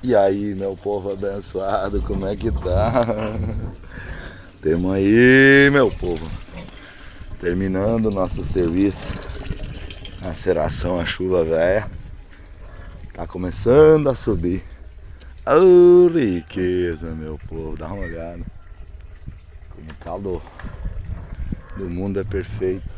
E aí, meu povo abençoado, como é que tá? Tamo aí, meu povo, terminando o nosso serviço. A seração, a chuva velha tá começando a subir. Ô, riqueza, meu povo, dá uma olhada. Como o tal do mundo é perfeito.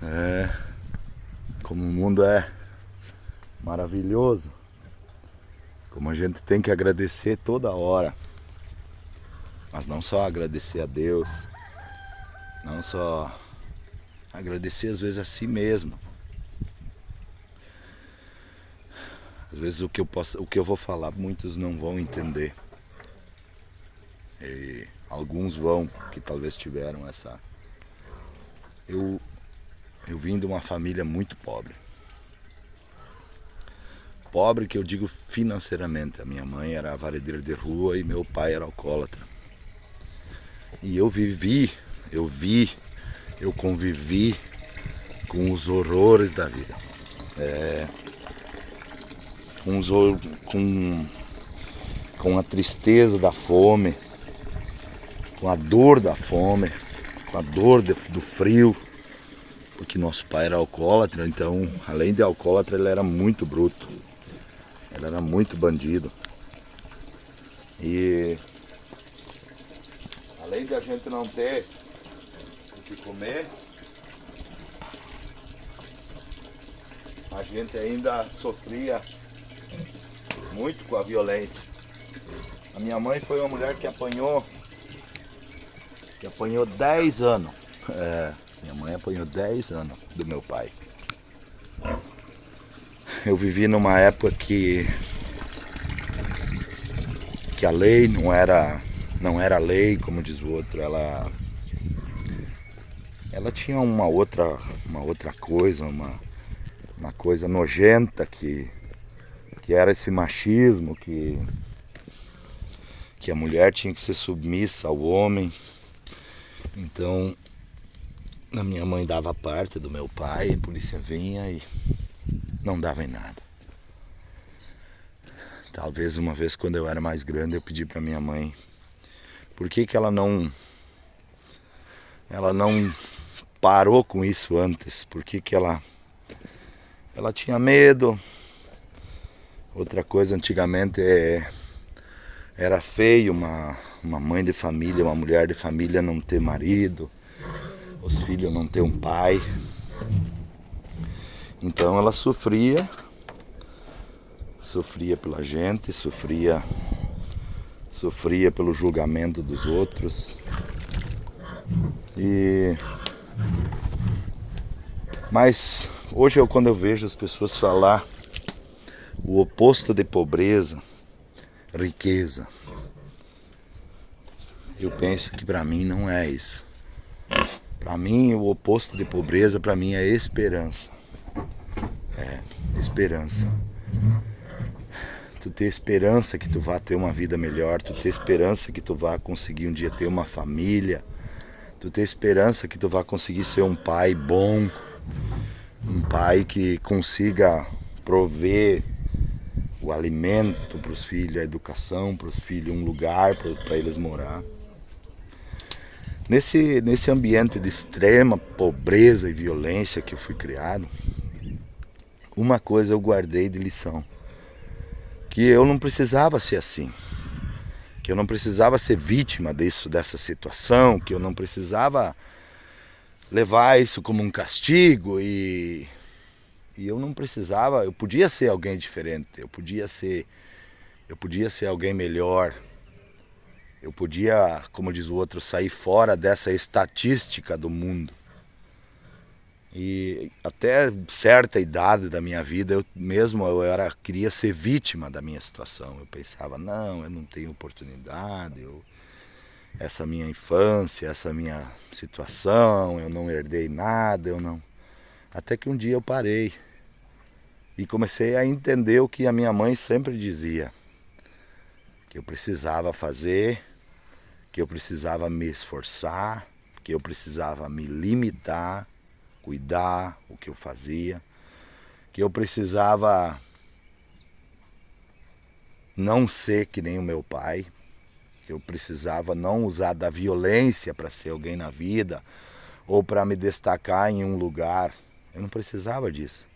É, como o mundo é maravilhoso. Como a gente tem que agradecer toda hora. Mas não só agradecer a Deus, não só agradecer às vezes a si mesmo. Às vezes o que eu vou falar, muitos não vão entender. E alguns vão, que talvez tiveram essa. Eu, eu vim de uma família muito pobre. Pobre que eu digo financeiramente. A minha mãe era varedeira de rua e meu pai era alcoólatra. E eu eu convivi com os horrores da vida. Com, os, com a tristeza da fome, com a dor da fome, com a dor do frio, porque nosso pai era alcoólatra, então, além de alcoólatra, ele era muito bruto, ele era muito bandido. E além de a gente não ter o que comer, a gente ainda sofria muito com a violência. A minha mãe foi uma mulher que apanhou 10 anos. Minha mãe apanhou 10 anos do meu pai. Eu vivi numa época que a lei não era lei, como diz o outro, ela tinha uma outra coisa, uma coisa nojenta que era esse machismo, que a mulher tinha que ser submissa ao homem. Então a minha mãe dava parte do meu pai, a polícia vinha e não dava em nada. Talvez uma vez quando eu era mais grande eu pedi para minha mãe por que ela não parou com isso antes, por que ela tinha medo. Outra coisa, antigamente era feio uma mãe de família, uma mulher de família não ter marido, os filhos não ter um pai. Então ela sofria pela gente, sofria pelo julgamento dos outros. Mas hoje quando eu vejo as pessoas falar o oposto de pobreza, riqueza, eu penso que para mim não é isso. Para mim o oposto de pobreza para mim é esperança. Esperança. Tu ter esperança que tu vá ter uma vida melhor, tu ter esperança que tu vá conseguir um dia ter uma família, tu ter esperança que tu vá conseguir ser um pai bom, um pai que consiga prover o alimento para os filhos, a educação para os filhos, um lugar para eles morar. Nesse ambiente de extrema pobreza e violência que eu fui criado, uma coisa eu guardei de lição, que eu não precisava ser assim, que eu não precisava ser vítima dessa situação, que eu não precisava levar isso como um castigo e eu não precisava, eu podia ser alguém diferente, eu podia ser alguém melhor, eu podia, como diz o outro, sair fora dessa estatística do mundo. E até certa idade da minha vida, queria ser vítima da minha situação. Eu pensava, não, eu não tenho oportunidade, essa minha infância, essa minha situação, eu não herdei nada, eu não. Até que um dia eu parei e comecei a entender o que a minha mãe sempre dizia, que eu precisava fazer, que eu precisava me esforçar, que eu precisava me limitar, cuidar o que eu fazia, que eu precisava não ser que nem o meu pai, que eu precisava não usar da violência para ser alguém na vida ou para me destacar em um lugar. Eu não precisava disso.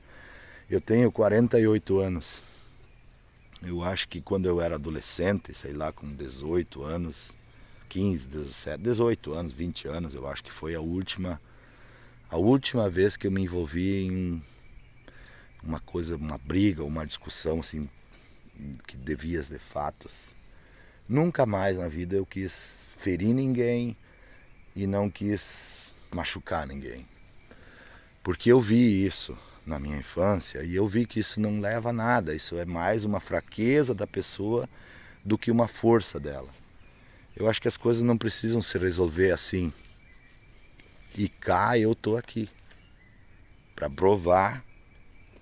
Eu tenho 48 anos. Eu acho que quando eu era adolescente, sei lá, com 18 anos, 15, 17, 18 anos, 20 anos, eu acho que foi a última vez que eu me envolvi em uma coisa, uma briga, uma discussão assim, que devias de fatos. Nunca mais na vida eu quis ferir ninguém e não quis machucar ninguém. Porque eu vi isso na minha infância e eu vi que isso não leva a nada. Isso é mais uma fraqueza da pessoa do que uma força dela. Eu acho que as coisas não precisam se resolver assim. E cá eu tô aqui para provar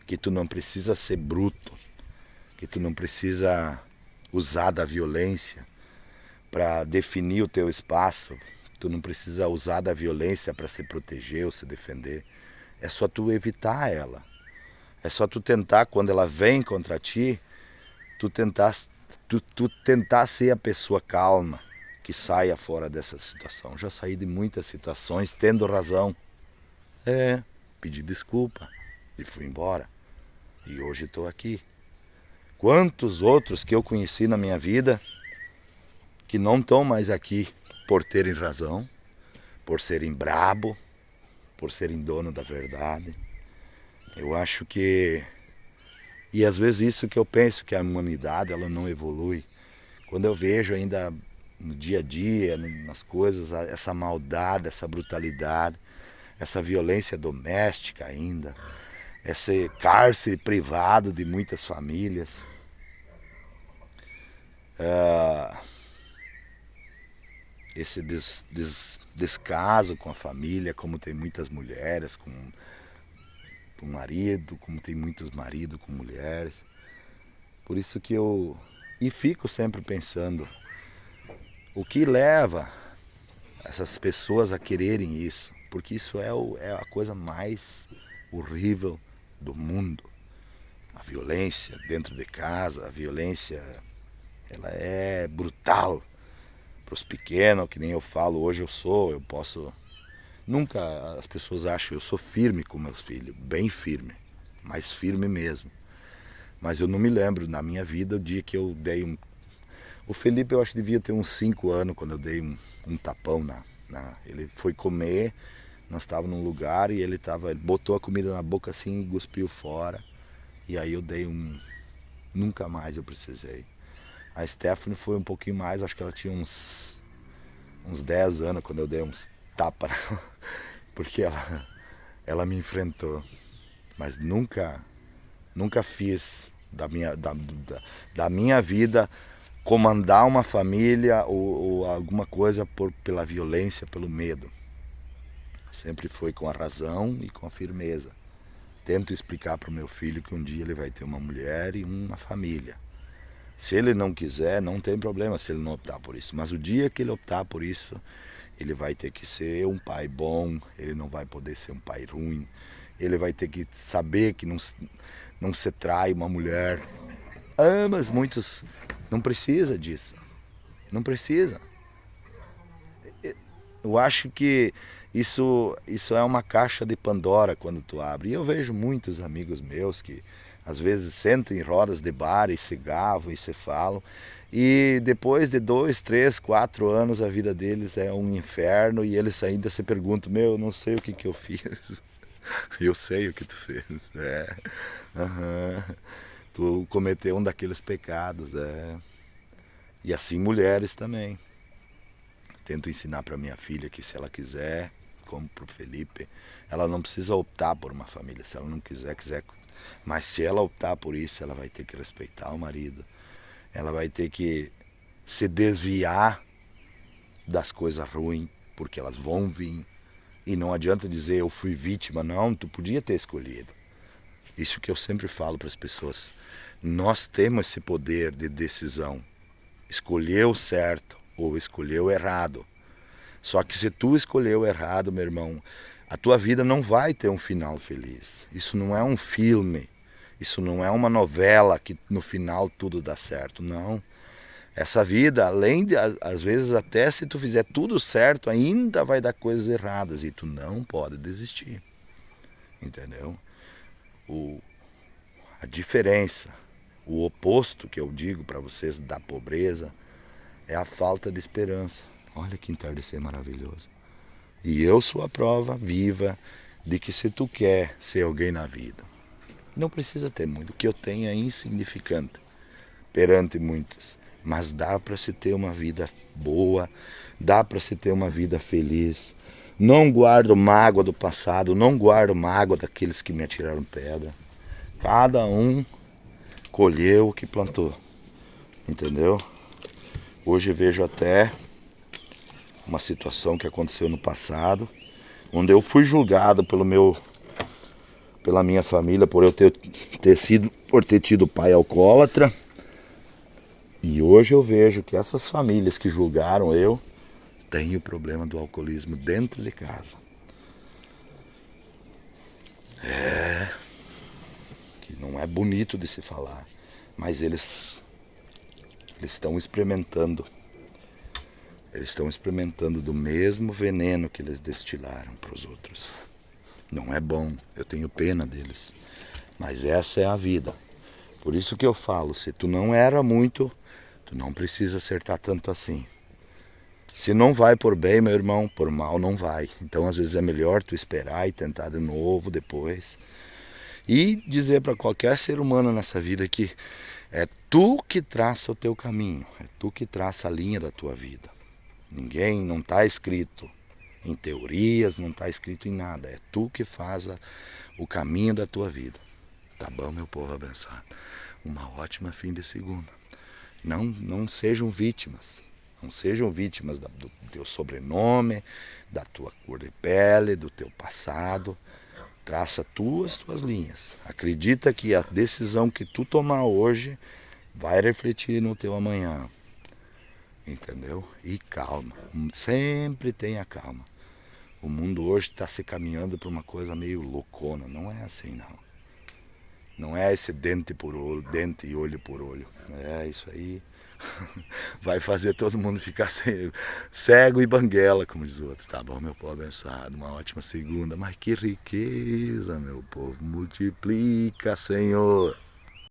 que tu não precisa ser bruto, que tu não precisa usar da violência para definir o teu espaço, tu não precisa usar da violência para se proteger ou se defender. É só tu evitar ela. É só tu tentar, quando ela vem contra ti, tu tentar ser a pessoa calma que saia fora dessa situação. Já saí de muitas situações tendo razão. Pedi desculpa e fui embora. E hoje estou aqui. Quantos outros que eu conheci na minha vida que não estão mais aqui por terem razão, por serem brabo, por serem dono da verdade. Eu acho que... E às vezes isso que eu penso, que a humanidade ela não evolui. Quando eu vejo ainda no dia a dia, nas coisas, essa maldade, essa brutalidade, essa violência doméstica ainda, esse cárcere privado de muitas famílias. Esse descaso com a família, como tem muitas mulheres com marido, como tem muitos maridos com mulheres. Por isso que eu... E fico sempre pensando, o que leva essas pessoas a quererem isso? Porque isso é a coisa mais horrível do mundo. A violência dentro de casa, a violência, ela é brutal. Para os pequenos, que nem eu falo, hoje eu posso... Nunca as pessoas acham, eu sou firme com meus filhos, bem firme, mais firme mesmo. Mas eu não me lembro na minha vida o dia que eu dei um... O Felipe eu acho que devia ter uns 5 anos quando eu dei um tapão Ele foi comer, nós estávamos num lugar e ele botou a comida na boca assim e cuspiu fora. E aí eu dei Nunca mais eu precisei. A Stephanie foi um pouquinho mais, acho que ela tinha uns 10 anos quando eu dei uns tapas. Porque ela me enfrentou. Mas nunca fiz da minha vida comandar uma família ou alguma coisa pela violência, pelo medo. Sempre foi com a razão e com a firmeza. Tento explicar para o meu filho que um dia ele vai ter uma mulher e uma família. Se ele não quiser, não tem problema se ele não optar por isso. Mas o dia que ele optar por isso, ele vai ter que ser um pai bom, ele não vai poder ser um pai ruim. Ele vai ter que saber que não se trai uma mulher. Mas muitos não precisa disso. Não precisa. Eu acho que isso é uma caixa de Pandora quando tu abre. E eu vejo muitos amigos meus que às vezes sentam em rodas de bar e se gavam e se falam. E depois de 2, 3, 4 anos a vida deles é um inferno e eles ainda se perguntam, eu não sei o que eu fiz. Eu sei o que tu fez. Tu cometeu um daqueles pecados. E assim mulheres também. Tento ensinar para minha filha que se ela quiser, como para o Felipe, ela não precisa optar por uma família. Se ela não quiser. Mas se ela optar por isso, ela vai ter que respeitar o marido. Ela vai ter que se desviar das coisas ruins, porque elas vão vir. E não adianta dizer eu fui vítima, não, tu podia ter escolhido. Isso que eu sempre falo para as pessoas. Nós temos esse poder de decisão. Escolher o certo ou escolher o errado. Só que se tu escolher o errado, meu irmão, a tua vida não vai ter um final feliz. Isso não é um filme. Isso não é uma novela que no final tudo dá certo, não. Essa vida, além de, às vezes até se tu fizer tudo certo, ainda vai dar coisas erradas e tu não pode desistir, entendeu? O, a diferença, o oposto que eu digo para vocês da pobreza é a falta de esperança. Olha que entardecer maravilhoso. E eu sou a prova viva de que se tu quer ser alguém na vida, não precisa ter muito, o que eu tenho é insignificante perante muitos. Mas dá para se ter uma vida boa, dá para se ter uma vida feliz. Não guardo mágoa do passado, não guardo mágoa daqueles que me atiraram pedra. Cada um colheu o que plantou, entendeu? Hoje vejo até uma situação que aconteceu no passado, onde eu fui julgado pela minha família por eu por ter tido pai alcoólatra. E hoje eu vejo que essas famílias que julgaram eu têm o problema do alcoolismo dentro de casa. Que não é bonito de se falar, mas eles estão experimentando. Eles estão experimentando do mesmo veneno que eles destilaram para os outros. Não é bom, eu tenho pena deles. Mas essa é a vida. Por isso que eu falo, se tu não era muito, tu não precisa acertar tanto assim. Se não vai por bem, meu irmão, por mal não vai. Então às vezes é melhor tu esperar e tentar de novo depois. E dizer para qualquer ser humano nessa vida que é tu que traça o teu caminho, é tu que traça a linha da tua vida. Ninguém, não está escrito em teorias, não está escrito em nada. É tu que faz o caminho da tua vida. Tá bom, meu povo abençoado? Uma ótima fim de segunda. Não sejam vítimas. Não sejam vítimas do teu sobrenome, da tua cor de pele, do teu passado. Traça as tuas linhas. Acredita que a decisão que tu tomar hoje vai refletir no teu amanhã. Entendeu? E calma. Sempre tenha calma. O mundo hoje está se caminhando para uma coisa meio loucona. Não é assim, não. Não é esse dente por olho, dente e olho por olho. É isso aí. Vai fazer todo mundo ficar cego e banguela, como diz o outro. Tá bom, meu povo abençoado. Uma ótima segunda. Mas que riqueza, meu povo. Multiplica, Senhor.